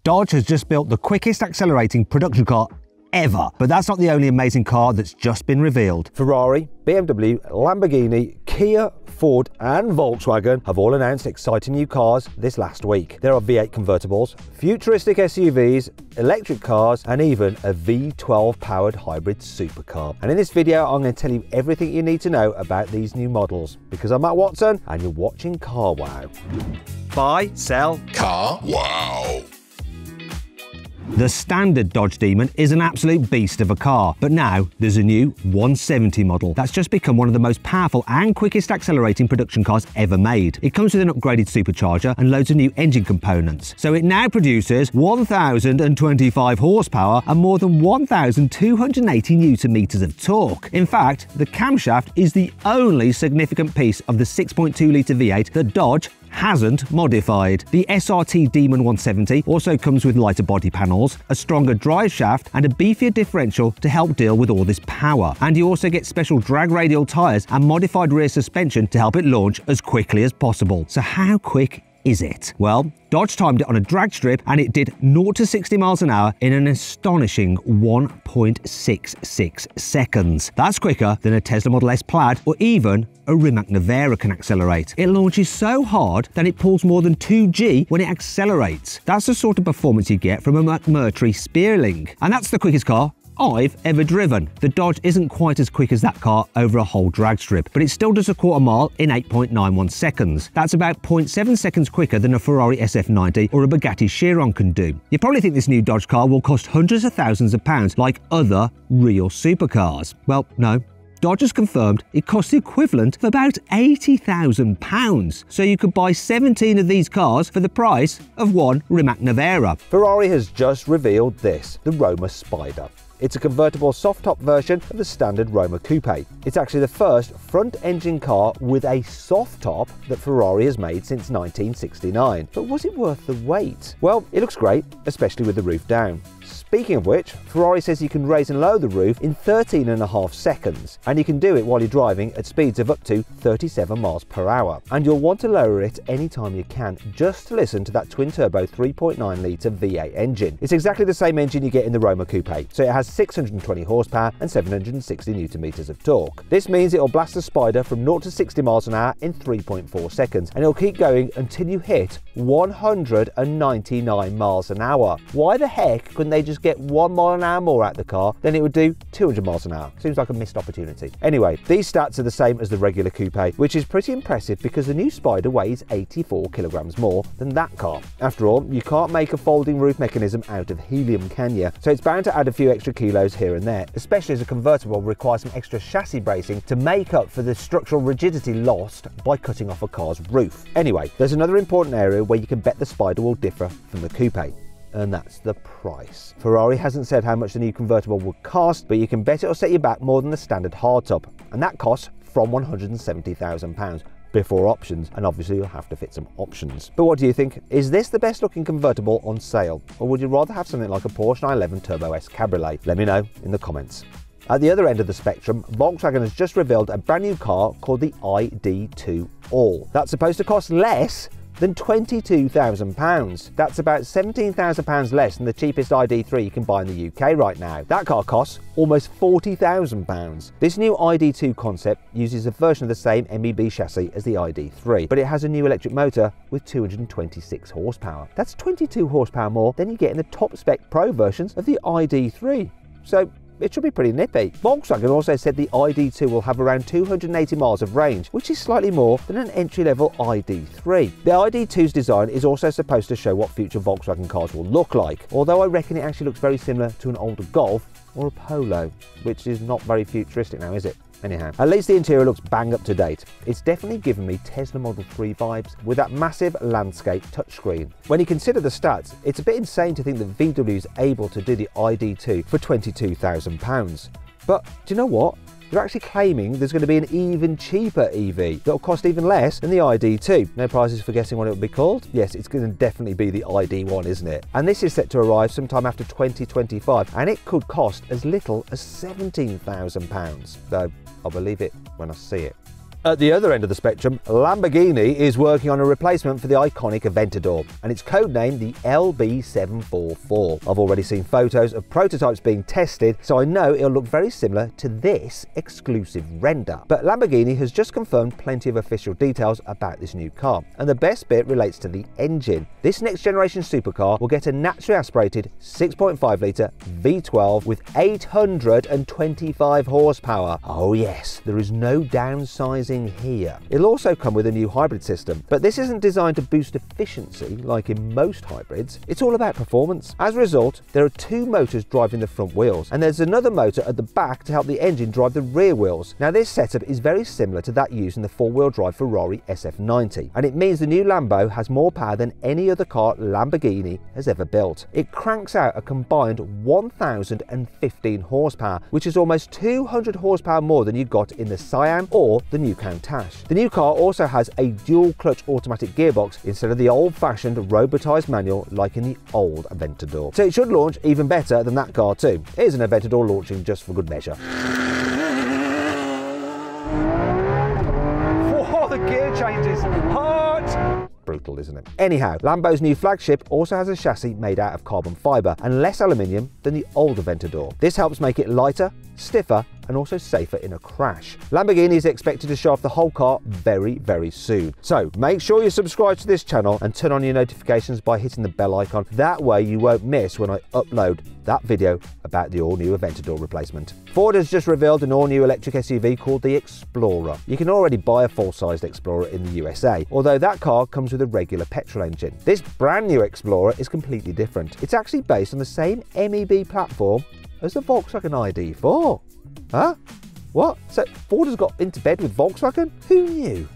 Dodge has just built the quickest accelerating production car ever. But that's not the only amazing car that's just been revealed. Ferrari, BMW, Lamborghini, Kia, Ford and Volkswagen have all announced exciting new cars this last week. There are V8 convertibles, futuristic SUVs, electric cars and even a V12 powered hybrid supercar. And in this video I'm going to tell you everything you need to know about these new models, because I'm Matt Watson and you're watching Car Wow. Buy, sell, Car Wow. The standard Dodge Demon is an absolute beast of a car, but now there's a new 170 model that's just become one of the most powerful and quickest accelerating production cars ever made. It comes with an upgraded supercharger and loads of new engine components, so it now produces 1,025 horsepower and more than 1,280 newton meters of torque. In fact, the camshaft is the only significant piece of the 6.2 litre V8 that Dodge hasn't modified. The SRT Demon 170 also comes with lighter body panels, a stronger drive shaft and a beefier differential to help deal with all this power. And you also get special drag radial tyres and modified rear suspension to help it launch as quickly as possible. So how quick is it? Well, Dodge timed it on a drag strip and it did 0 to 60 miles an hour in an astonishing 1.66 seconds. That's quicker than a Tesla Model S Plaid or even a Rimac Nevera can accelerate. It launches so hard that it pulls more than 2G when it accelerates. That's the sort of performance you get from a McMurtry Spearling. And that's the quickest car I've ever driven. The Dodge isn't quite as quick as that car over a whole drag strip, but it still does a quarter mile in 8.91 seconds. That's about 0.7 seconds quicker than a Ferrari SF90 or a Bugatti Chiron can do. You probably think this new Dodge car will cost hundreds of thousands of pounds like other real supercars. Well, no. Dodge has confirmed it costs the equivalent of about £80,000. So you could buy 17 of these cars for the price of one Rimac Nevera. Ferrari has just revealed this, the Roma Spider. It's a convertible soft-top version of the standard Roma Coupe. It's actually the first front-engine car with a soft top that Ferrari has made since 1969. But was it worth the wait? Well, it looks great, especially with the roof down. Speaking of which, Ferrari says you can raise and lower the roof in 13.5 seconds, and you can do it while you're driving at speeds of up to 37 miles per hour. And you'll want to lower it anytime you can, just to listen to that twin-turbo 3.9 litre V8 engine. It's exactly the same engine you get in the Roma Coupe, so it has 620 horsepower and 760 newton meters of torque. This means it'll blast the Spider from 0 to 60 miles an hour in 3.4 seconds, and it'll keep going until you hit 199 miles an hour. Why the heck couldn't they just get 1 mile an hour more out of the car? Then it would do 200 miles an hour. Seems like a missed opportunity. Anyway, these stats are the same as the regular coupe, which is pretty impressive because the new Spider weighs 84 kilograms more than that car. After all, you can't make a folding roof mechanism out of helium, can you? So it's bound to add a few extra kilos here and there, especially as a convertible requires some extra chassis bracing to make up for the structural rigidity lost by cutting off a car's roof. Anyway, there's another important area where you can bet the Spider will differ from the coupe, and that's the price. Ferrari hasn't said how much the new convertible would cost, but you can bet it'll set you back more than the standard hardtop, and that costs from £170,000 before options, and obviously you'll have to fit some options. But what do you think? Is this the best looking convertible on sale, or would you rather have something like a Porsche 911 Turbo S Cabriolet? Let me know in the comments. At the other end of the spectrum, Volkswagen has just revealed a brand new car called the ID2 All. That's supposed to cost less than £22,000. That's about £17,000 less than the cheapest ID3 you can buy in the UK right now. That car costs almost £40,000. This new ID2 concept uses a version of the same MEB chassis as the ID3, but it has a new electric motor with 226 horsepower. That's 22 horsepower more than you get in the top spec Pro versions of the ID3. So it should be pretty nippy. Volkswagen also said the ID2 will have around 280 miles of range, which is slightly more than an entry-level ID3. The ID2's design is also supposed to show what future Volkswagen cars will look like, although I reckon it actually looks very similar to an older Golf or a Polo, which is not very futuristic now, is it? Anyhow, at least the interior looks bang up to date. It's definitely given me Tesla Model 3 vibes with that massive landscape touchscreen. When you consider the stats, it's a bit insane to think that VW is able to do the ID2 for £22,000. But do you know what? They're actually claiming there's going to be an even cheaper EV that'll cost even less than the ID2. No prizes for guessing what it will be called? Yes, it's going to definitely be the ID1, isn't it? And this is set to arrive sometime after 2025, and it could cost as little as £17,000. Though I'll believe it when I see it. At the other end of the spectrum, Lamborghini is working on a replacement for the iconic Aventador, and it's codenamed the LB744. I've already seen photos of prototypes being tested, so I know it'll look very similar to this exclusive render. But Lamborghini has just confirmed plenty of official details about this new car, and the best bit relates to the engine. This next generation supercar will get a naturally aspirated 6.5 litre V12 with 825 horsepower. Oh yes, there is no downsizing here. It'll also come with a new hybrid system, but this isn't designed to boost efficiency like in most hybrids. It's all about performance. As a result, there are two motors driving the front wheels, and there's another motor at the back to help the engine drive the rear wheels. Now this setup is very similar to that used in the four-wheel drive Ferrari SF90, and it means the new Lambo has more power than any other car Lamborghini has ever built. It cranks out a combined 1015 horsepower, which is almost 200 horsepower more than you got in the Siam or the new Countach. The new car also has a dual clutch automatic gearbox instead of the old-fashioned robotized manual like in the old Aventador. So it should launch even better than that car too. Here's an Aventador launching just for good measure. Whoa, the gear changes. Hot! Brutal, isn't it? Anyhow, Lambo's new flagship also has a chassis made out of carbon fibre and less aluminium than the old Aventador. This helps make it lighter, stiffer, and also safer in a crash. Lamborghini is expected to show off the whole car very, very soon. So make sure you subscribe to this channel and turn on your notifications by hitting the bell icon. That way you won't miss when I upload that video about the all-new Aventador replacement. Ford has just revealed an all-new electric SUV called the Explorer. You can already buy a full-sized Explorer in the USA, although that car comes with a regular petrol engine. This brand new Explorer is completely different. It's actually based on the same MEB platform as the Volkswagen ID4. Huh? What? So Ford has got into bed with Volkswagen? Who knew?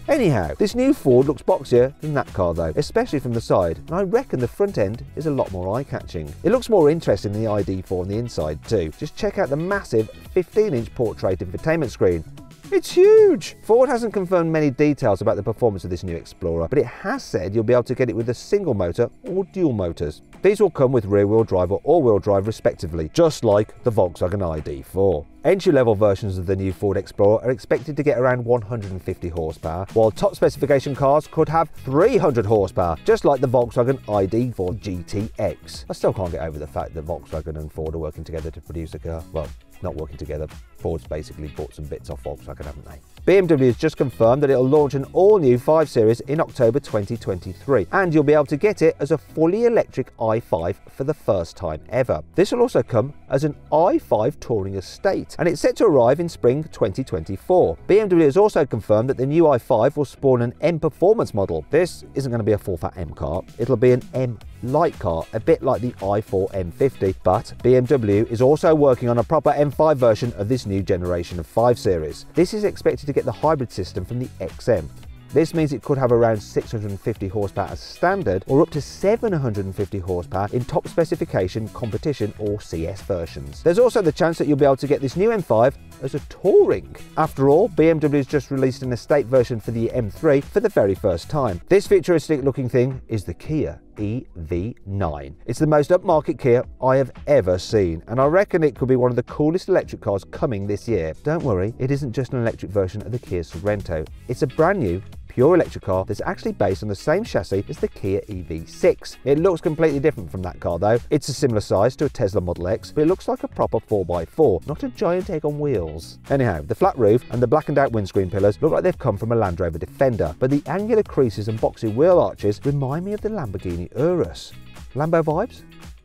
Anyhow, this new Ford looks boxier than that car though, especially from the side, and I reckon the front end is a lot more eye-catching. It looks more interesting than the ID4 on the inside too. Just check out the massive 15-inch portrait infotainment screen. It's huge! Ford hasn't confirmed many details about the performance of this new Explorer, but it has said you'll be able to get it with a single motor or dual motors. These will come with rear-wheel drive or all-wheel drive respectively, just like the Volkswagen ID4. Entry-level versions of the new Ford Explorer are expected to get around 150 horsepower, while top specification cars could have 300 horsepower, just like the Volkswagen ID4 GTX. I still can't get over the fact that Volkswagen and Ford are working together to produce a car. Well, not working together. Ford's basically bought some bits off Volkswagen, haven't they? BMW has just confirmed that it'll launch an all-new 5 Series in October 2023, and you'll be able to get it as a fully electric i5 for the first time ever. This will also come as an i5 Touring Estate, and it's set to arrive in spring 2024. BMW has also confirmed that the new i5 will spawn an M Performance model. This isn't going to be a full-fat M car, it'll be an M light car, a bit like the i4 M50, but BMW is also working on a proper M5 version of this new generation of 5 Series. This is expected to get the hybrid system from the XM. This means it could have around 650 horsepower as standard or up to 750 horsepower in top specification, competition or CS versions. There's also the chance that you'll be able to get this new M5 as a touring. After all, BMW has just released an estate version for the M3 for the very first time. This futuristic looking thing is the Kia EV9. It's the most upmarket Kia I have ever seen, and I reckon it could be one of the coolest electric cars coming this year. Don't worry, it isn't just an electric version of the Kia Sorento. It's a brand new pure electric car that's actually based on the same chassis as the Kia EV6. It looks completely different from that car though. It's a similar size to a Tesla Model X, but it looks like a proper 4x4, not a giant egg on wheels. Anyhow, the flat roof and the blackened out windscreen pillars look like they've come from a Land Rover Defender, but the angular creases and boxy wheel arches remind me of the Lamborghini Urus. Lambo vibes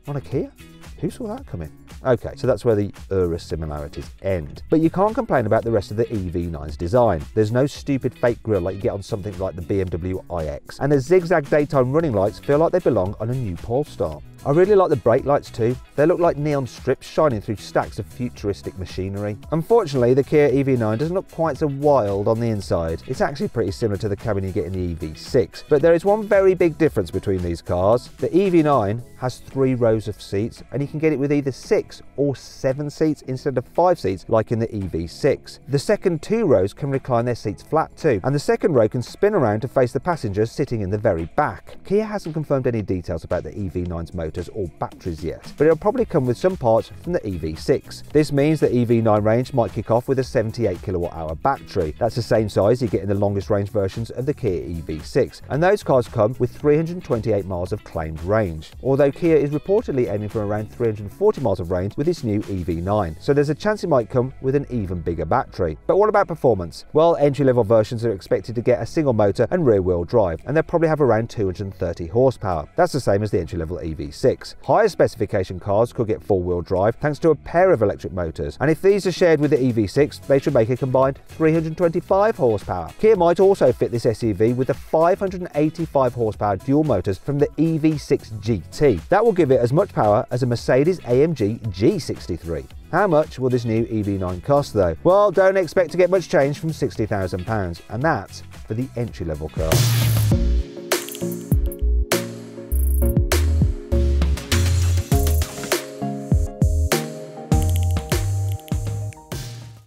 on a Kia? Who saw that coming? Okay, so that's where the Urus similarities end. But you can't complain about the rest of the EV9's design. There's no stupid fake grille like you get on something like the BMW iX. And the zigzag daytime running lights feel like they belong on a new Polestar. I really like the brake lights too. They look like neon strips shining through stacks of futuristic machinery. Unfortunately, the Kia EV9 doesn't look quite so wild on the inside. It's actually pretty similar to the cabin you get in the EV6. But there is one very big difference between these cars. The EV9 has 3 rows of seats, and you can get it with either 6 or 7 seats instead of 5 seats like in the EV6. The second 2 rows can recline their seats flat too, and the second row can spin around to face the passengers sitting in the very back. Kia hasn't confirmed any details about the EV9's motor motors or batteries yet, but it'll probably come with some parts from the EV6. This means the EV9 range might kick off with a 78 kilowatt-hour battery. That's the same size you get in the longest range versions of the Kia EV6, and those cars come with 328 miles of claimed range, although Kia is reportedly aiming for around 340 miles of range with its new EV9, so there's a chance it might come with an even bigger battery. But what about performance? Well, entry-level versions are expected to get a single motor and rear-wheel drive, and they'll probably have around 230 horsepower. That's the same as the entry-level EV6. Higher specification cars could get four-wheel drive thanks to a pair of electric motors, and if these are shared with the EV6, they should make a combined 325 horsepower. Kia might also fit this SUV with the 585 horsepower dual motors from the EV6 GT. That will give it as much power as a Mercedes-AMG G63. How much will this new EV9 cost though? Well, don't expect to get much change from £60,000, and that's for the entry-level car.